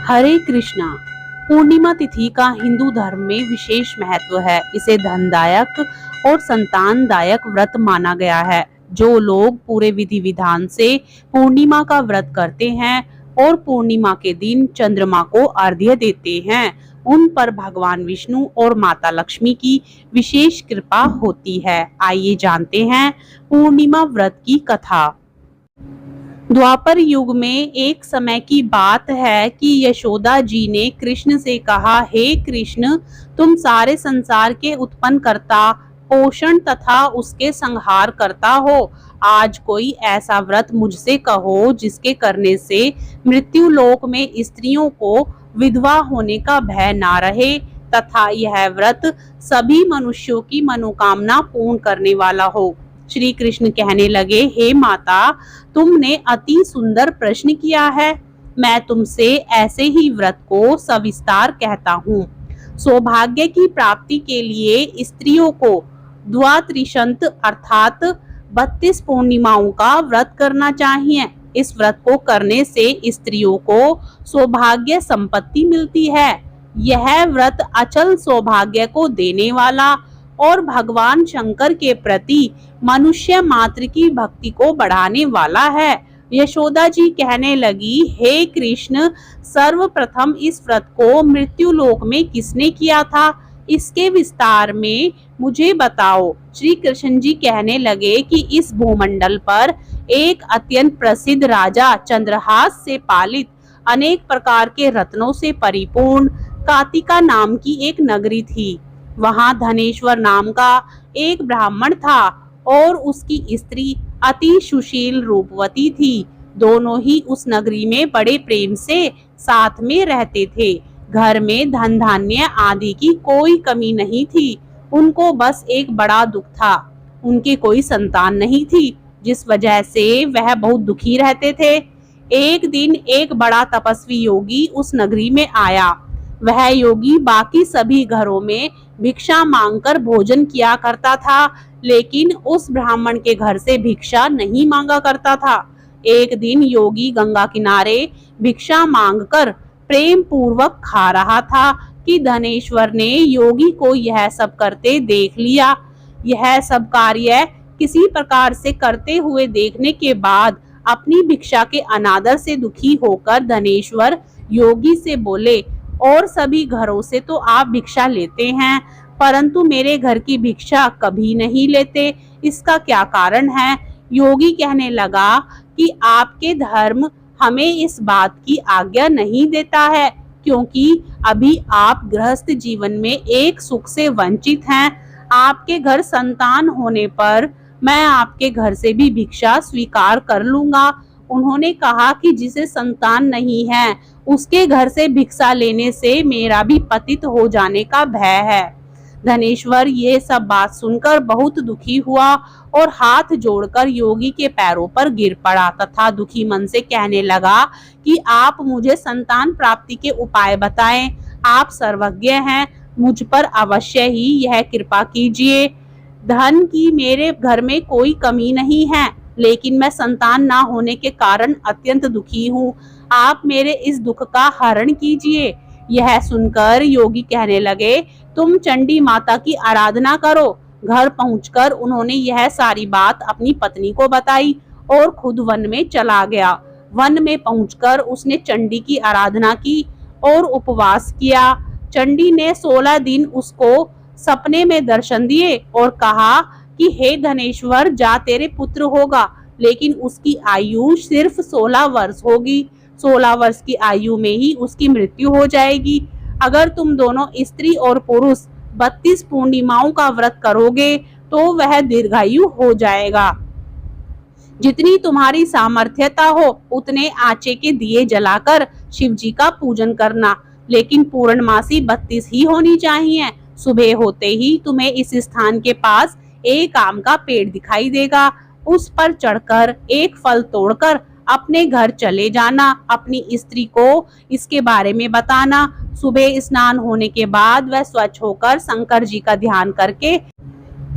हरे कृष्णा। पूर्णिमा तिथि का हिंदू धर्म में विशेष महत्व है। इसे धनदायक और संतानदायक व्रत माना गया है। जो लोग पूरे विधि विधान से पूर्णिमा का व्रत करते हैं और पूर्णिमा के दिन चंद्रमा को अर्घ्य देते हैं, उन पर भगवान विष्णु और माता लक्ष्मी की विशेष कृपा होती है। आइए जानते हैं पूर्णिमा व्रत की कथा। द्वापर युग में एक समय की बात है कि यशोदा जी ने कृष्ण से कहा, हे कृष्ण, तुम सारे संसार के उत्पन्न करता, पोषण तथा उसके संहार करता हो। आज कोई ऐसा व्रत मुझसे कहो जिसके करने से मृत्यु लोक में स्त्रियों को विधवा होने का भय ना रहे तथा यह व्रत सभी मनुष्यों की मनोकामना पूर्ण करने वाला हो। श्री कृष्ण कहने लगे, हे माता, तुमने अति सुंदर प्रश्न किया है। मैं तुमसे ऐसे ही व्रत को सविस्तार कहता हूँ। सौभाग्य की प्राप्ति के लिए स्त्रियों को द्वात्रिशंत अर्थात 32 पूर्णिमाओं का व्रत करना चाहिए। इस व्रत को करने से स्त्रियों को सौभाग्य संपत्ति मिलती है। यह व्रत अचल सौभाग्य को देने वाला और भगवान शंकर के प्रति मनुष्य मात्र की भक्ति को बढ़ाने वाला है। यशोदा जी कहने लगी, हे कृष्ण, सर्वप्रथम इस व्रत को मृत्यु लोक में किसने किया था? इसके विस्तार में मुझे बताओ। श्री कृष्ण जी कहने लगे कि इस भूमंडल पर एक अत्यंत प्रसिद्ध राजा चंद्रहास से पालित अनेक प्रकार के रत्नों से परिपूर्ण कातिका नाम की एक नगरी थी। वहां धनेश्वर नाम का एक ब्राह्मण था और उसकी स्त्री अति सुशील रूपवती थी। दोनों ही उस नगरी में बड़े प्रेम से साथ में रहते थे। घर में धन धान्य आदि की कोई कमी नहीं थी। उनको बस एक बड़ा दुख था, उनके कोई संतान नहीं थी, जिस वजह से वह बहुत दुखी रहते थे। एक दिन एक बड़ा तपस्वी योगी उस नगरी में आया। वह योगी बाकी सभी घरों में भिक्षा मांगकर भोजन किया करता था, लेकिन उस ब्राह्मण के घर से भिक्षा नहीं मांगा करता था। एक दिन योगी गंगा किनारे भिक्षा मांगकर प्रेम पूर्वक खा रहा था कि धनेश्वर ने योगी को यह सब करते देख लिया। यह सब कार्य किसी प्रकार से करते हुए देखने के बाद अपनी भिक्षा के अनादर से दुखी होकर धनेश्वर योगी से बोले, और सभी घरों से तो आप भिक्षा लेते हैं, परंतु मेरे घर की भिक्षा कभी नहीं लेते, इसका क्या कारण है? योगी कहने लगा कि आपके धर्म हमें इस बात की आज्ञा नहीं देता है, क्योंकि अभी आप गृहस्थ जीवन में एक सुख से वंचित हैं। आपके घर संतान होने पर मैं आपके घर से भी भिक्षा स्वीकार कर लूंगा। उन्होंने कहा कि जिसे संतान नहीं है उसके घर से भिक्षा लेने से मेरा भी पतित हो जाने का भय है। धनेश्वर ये सब बात सुनकर बहुत दुखी हुआ और हाथ जोड़कर योगी के पैरों पर गिर पड़ा तथा दुखी मन से कहने लगा कि आप मुझे संतान प्राप्ति के उपाय बताएं। आप सर्वज्ञ हैं, मुझ पर अवश्य ही यह कृपा कीजिए। धन की मेरे घर में कोई कमी नहीं है, लेकिन मैं संतान ना होने के कारण अत्यंत दुखी हूँ। आप मेरे इस दुख का हरण कीजिए। यह सुनकर योगी कहने लगे, तुम चंडी माता की आराधना करो। घर पहुंचकर उन्होंने यह सारी बात अपनी पत्नी को बताई और खुद वन में चला गया। वन में पहुंचकर उसने चंडी की आराधना की और उपवास किया। चंडी ने 16 दिन उसको सपने में दर्शन दिए और कहा कि हे धनेश्वर, जा तेरे पुत्र होगा, लेकिन उसकी आयु सिर्फ 16 वर्ष होगी। 16 वर्ष की आयु में ही उसकी मृत्यु हो जाएगी। अगर तुम दोनों स्त्री और पुरुष 32 पूर्णिमाओं का व्रत करोगे तो वह दीर्घायु हो जाएगा। जितनी तुम्हारी सामर्थ्यता हो उतने आचे के दिए जलाकर शिव जी का पूजन करना, लेकिन पूर्णमासी 32 ही होनी चाहिए। सुबह होते ही तुम्हें इस स्थान के पास एक आम का पेड़ दिखाई देगा। उस पर चढ़कर एक फल तोड़कर अपने घर चले जाना। अपनी स्त्री को इसके बारे में बताना। सुबह स्नान होने के बाद वह स्वच्छ होकर शंकर जी का ध्यान करके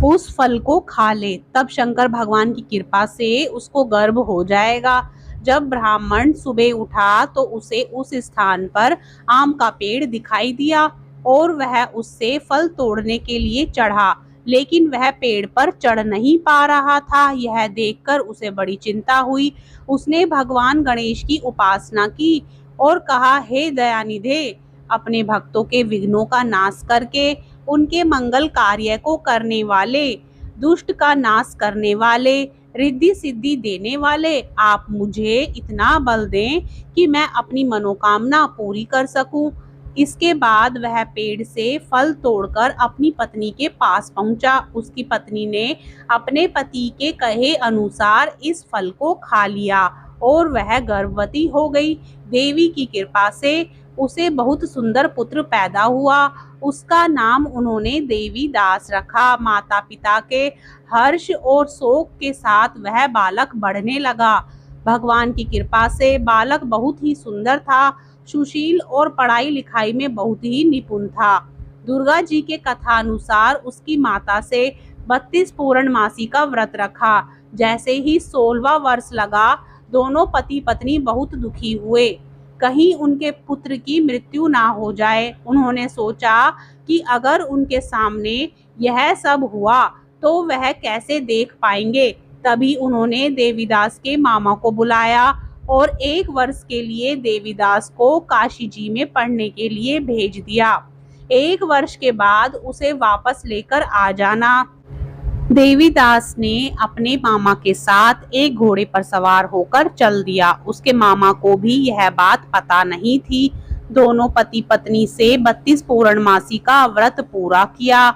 उस फल को खा ले, तब शंकर भगवान की कृपा से उसको गर्भ हो जाएगा। जब ब्राह्मण सुबह उठा तो उसे उस स्थान पर आम का पेड़ दिखाई दिया और वह उससे फल तोड़ने के लिए चढ़ा, लेकिन वह पेड़ पर चढ़ नहीं पा रहा था। यह देखकर उसे बड़ी चिंता हुई। उसने भगवान गणेश की उपासना की और कहा, हे दयानिधे, अपने भक्तों के विघ्नों का नाश करके उनके मंगल कार्य को करने वाले, दुष्ट का नाश करने वाले, रिद्धि सिद्धि देने वाले, आप मुझे इतना बल दें कि मैं अपनी मनोकामना पूरी कर सकूं। इसके बाद वह पेड़ से फल तोड़कर अपनी पत्नी के पास पहुंचा। उसकी पत्नी ने अपने पति के कहे अनुसार इस फल को खा लिया और वह गर्भवती हो गई। देवी की कृपा से उसे बहुत सुंदर पुत्र पैदा हुआ। उसका नाम उन्होंने देवी दास रखा। माता पिता के हर्ष और शोक के साथ वह बालक बढ़ने लगा। भगवान की कृपा से बालक बहुत ही सुंदर था, सुशील और पढ़ाई लिखाई में बहुत ही निपुण था। दुर्गा जी के कथानुसार उसकी माता से 32 पूर्णमासी का व्रत रखा। जैसे ही 16वां वर्ष लगा, दोनों पति पत्नी बहुत दुखी हुए, कहीं उनके पुत्र की मृत्यु ना हो जाए। उन्होंने सोचा कि अगर उनके सामने यह सब हुआ तो वह कैसे देख पाएंगे। तभी उन्होंने देवीदास के मामा को बुलाया और 1 वर्ष के लिए देवीदास को काशी जी में पढ़ने के लिए भेज दिया। 1 वर्ष के बाद उसे वापस लेकर आ जाना। देवीदास ने अपने मामा के साथ एक घोड़े पर सवार होकर चल दिया। उसके मामा को भी यह बात पता नहीं थी। दोनों पति पत्नी से 32 पूर्णमासी का व्रत पूरा किया।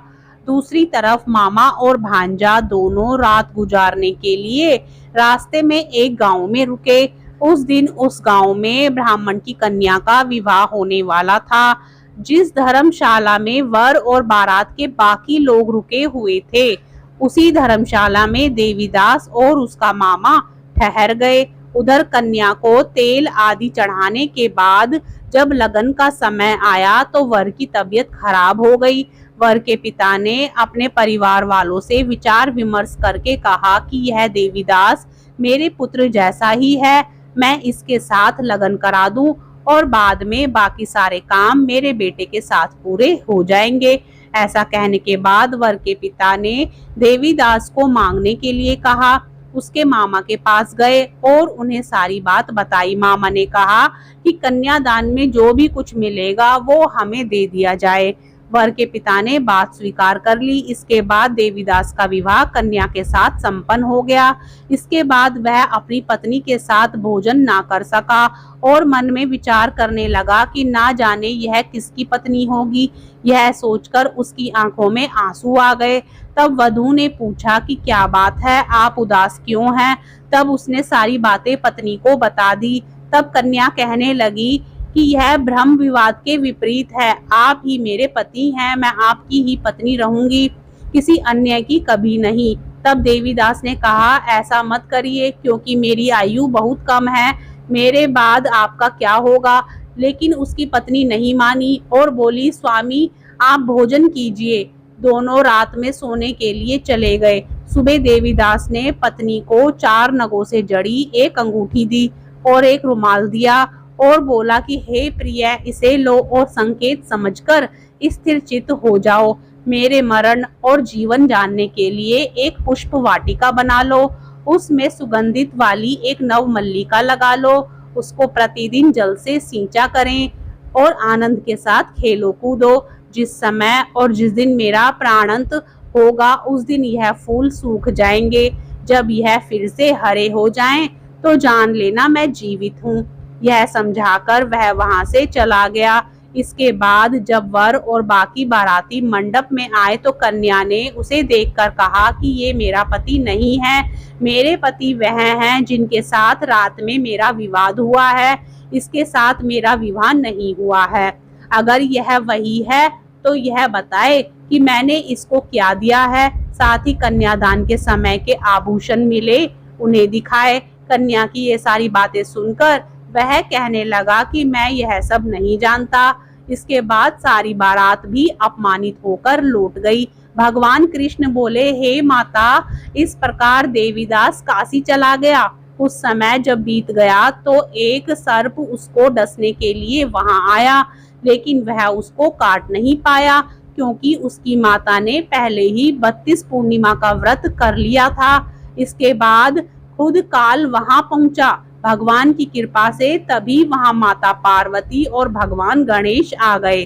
दूसरी तरफ मामा और भांजा दोनों रात गुजारने के लिए रास्ते में एक गांव में रुके। उस दिन उस गांव में ब्राह्मण की कन्या का विवाह होने वाला था। जिस धर्मशाला में वर और बारात के बाकी लोग रुके हुए थे, उसी धर्मशाला में देवीदास और उसका मामा ठहर गए। उधर कन्या को तेल आदि चढ़ाने के बाद जब लगन का समय आया तो वर की तबीयत खराब हो गई। वर के पिता ने अपने परिवार वालों से विचार विमर्श करके कहा कि यह देवीदास मेरे पुत्र जैसा ही है, मैं इसके साथ लगन करा दूं और बाद में बाकी सारे काम मेरे बेटे के साथ पूरे हो जाएंगे। ऐसा कहने के बाद वर के पिता ने देवीदास को मांगने के लिए कहा। उसके मामा के पास गए और उन्हें सारी बात बताई। मामा ने कहा कि कन्यादान में जो भी कुछ मिलेगा वो हमें दे दिया जाए। वर के पिता ने बात स्वीकार कर ली। इसके बाद देवीदास का विवाह कन्या के साथ संपन्न हो गया। इसके बाद वह अपनी पत्नी के साथ भोजन ना कर सका और मन में विचार करने लगा कि ना जाने यह किसकी पत्नी होगी। यह सोचकर उसकी आंखों में आंसू आ गए। तब वधू ने पूछा कि क्या बात है, आप उदास क्यों हैं? तब उसने सारी बातें पत्नी को बता दी। तब कन्या कहने लगी कि यह ब्रह्म विवाद के विपरीत है। आप ही मेरे पति हैं, मैं आपकी ही पत्नी रहूंगी, किसी अन्य की कभी नहीं। तब देवीदास ने कहा, ऐसा मत करिए, क्योंकि मेरी आयु बहुत कम है, मेरे बाद आपका क्या होगा। लेकिन उसकी पत्नी नहीं मानी और बोली, स्वामी आप भोजन कीजिए। दोनों रात में सोने के लिए चले गए। सुबह देवीदास ने पत्नी को 4 नगों से जड़ी एक अंगूठी दी और एक रुमाल दिया और बोला कि हे प्रिय, इसे लो और संकेत समझकर स्थिर चित्त हो जाओ। मेरे मरण और जीवन जानने के लिए एक पुष्प वाटिका बना लो, उसमें सुगंधित वाली एक नव मल्लिका लगा लो, उसको प्रतिदिन जल से सींचा करें और आनंद के साथ खेलो कूदो। जिस समय और जिस दिन मेरा प्राणांत होगा उस दिन यह फूल सूख जाएंगे। जब यह फिर से हरे हो जाएं तो जान लेना मैं जीवित हूँ। यह समझाकर वह वहां से चला गया। इसके बाद जब वर और बाकी बाराती मंडप में आए तो कन्या ने उसे देखकर कहा कि ये मेरा पति नहीं है, मेरे पति वह हैं जिनके साथ रात में मेरा विवाद हुआ है, इसके साथ मेरा विवाह नहीं हुआ है। अगर यह वही है तो यह बताए कि मैंने इसको क्या दिया है। साथ ही कन्यादान के समय के आभूषण मिले उन्हें दिखाए। कन्या की ये सारी बातें सुनकर वह कहने लगा कि मैं यह सब नहीं जानता। इसके बाद सारी बारात भी अपमानित होकर लौट गई। भगवान कृष्ण बोले, हे माता, इस प्रकार देवीदास काशी चला गया कुछ समय जब बीत गया तो एक सर्प उसको डसने के लिए वहां आया, लेकिन वह उसको काट नहीं पाया क्योंकि उसकी माता ने पहले ही 32 पूर्णिमा का व्रत कर लिया था। इसके बाद खुद काल वहां पहुंचा भगवान की कृपा से, तभी वहां माता पार्वती और भगवान गणेश आ गए।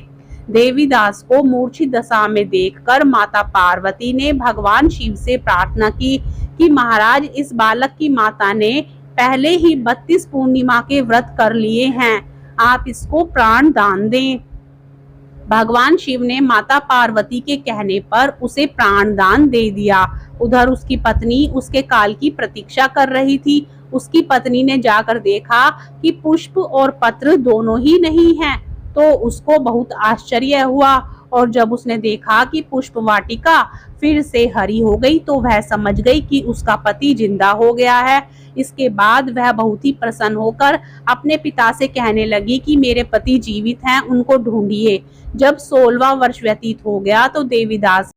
देवीदास को मूर्छित दशा में देखकर माता पार्वती ने भगवान शिव से प्रार्थना की कि महाराज, इस बालक की माता ने पहले ही 32 पूर्णिमा के व्रत कर लिए हैं, आप इसको प्राण दान दें। भगवान शिव ने माता पार्वती के कहने पर उसे प्राण दान दे दिया। उधर उसकी पत्नी उसके काल की प्रतीक्षा कर रही थी। उसकी पत्नी ने जाकर देखा कि पुष्प और पत्र दोनों ही नहीं हैं, तो उसको बहुत आश्चर्य हुआ। और जब उसने देखा कि पुष्प वाटिका फिर से हरी हो गई तो वह समझ गई कि उसका पति जिंदा हो गया है। इसके बाद वह बहुत ही प्रसन्न होकर अपने पिता से कहने लगी कि मेरे पति जीवित हैं, उनको ढूंढिए। जब 16वां वर्ष व्यतीत हो गया तो देवीदास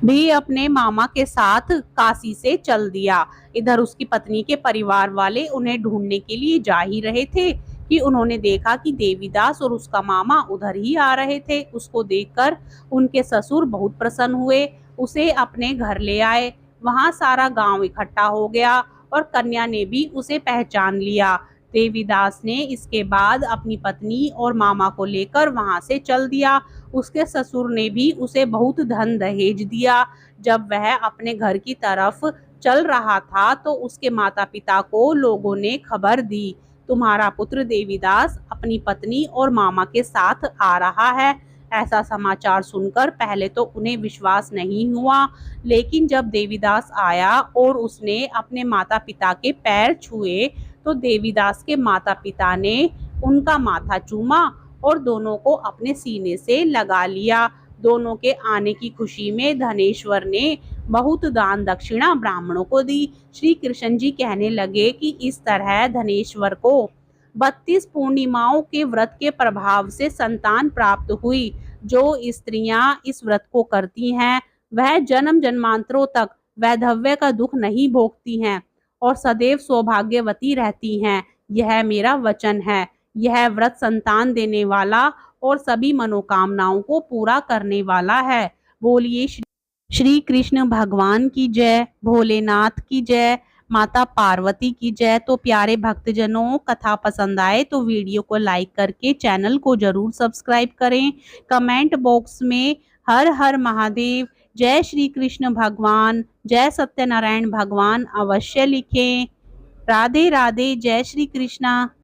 भी अपने मामा के साथ काशी से चल दिया। इधर उसकी पत्नी के परिवार वाले उन्हें ढूंढने के लिए जा ही रहे थे कि उन्होंने देखा कि देवीदास और उसका मामा उधर ही आ रहे थे। उसको देखकर उनके ससुर बहुत प्रसन्न हुए, उसे अपने घर ले आए। वहां सारा गांव इकट्ठा हो गया और कन्या ने भी उसे पहचान लिया। देवीदास ने इसके बाद अपनी पत्नी और मामा को लेकर वहां से चल दिया। उसके ससुर ने भी उसे बहुत धन दहेज दिया। जब वह अपने घर की तरफ चल रहा था तो उसके माता पिता को लोगों ने खबर दी, तुम्हारा पुत्र देवीदास अपनी पत्नी और मामा के साथ आ रहा है। ऐसा समाचार सुनकर पहले तो उन्हें विश्वास नहीं हुआ, लेकिन जब देवीदास आया और उसने अपने माता पिता के पैर छुए तो देवीदास के माता पिता ने उनका माथा चूमा और दोनों को अपने सीने से लगा लिया। दोनों के आने की खुशी में धनेश्वर ने बहुत दान दक्षिणा ब्राह्मणों को दी। श्री कृष्ण जी कहने लगे कि इस तरह धनेश्वर को 32 पूर्णिमाओं के व्रत के प्रभाव से संतान प्राप्त हुई। जो स्त्रियां इस व्रत को करती हैं वह जन्म जन्मांतरों तक वैधव्य का दुख नहीं भोगती हैं और सदैव सौभाग्यवती रहती हैं। यह मेरा वचन है। यह व्रत संतान देने वाला और सभी मनोकामनाओं को पूरा करने वाला है। बोलिए श्री कृष्ण भगवान की जय, भोलेनाथ की जय, माता पार्वती की जय। तो प्यारे भक्तजनों, कथा पसंद आए तो वीडियो को लाइक करके चैनल को जरूर सब्सक्राइब करें। कमेंट बॉक्स में हर हर महादेव, जय श्री कृष्ण भगवान, जय सत्यनारायण भगवान अवश्य लिखें। राधे राधे, जय श्री कृष्णा।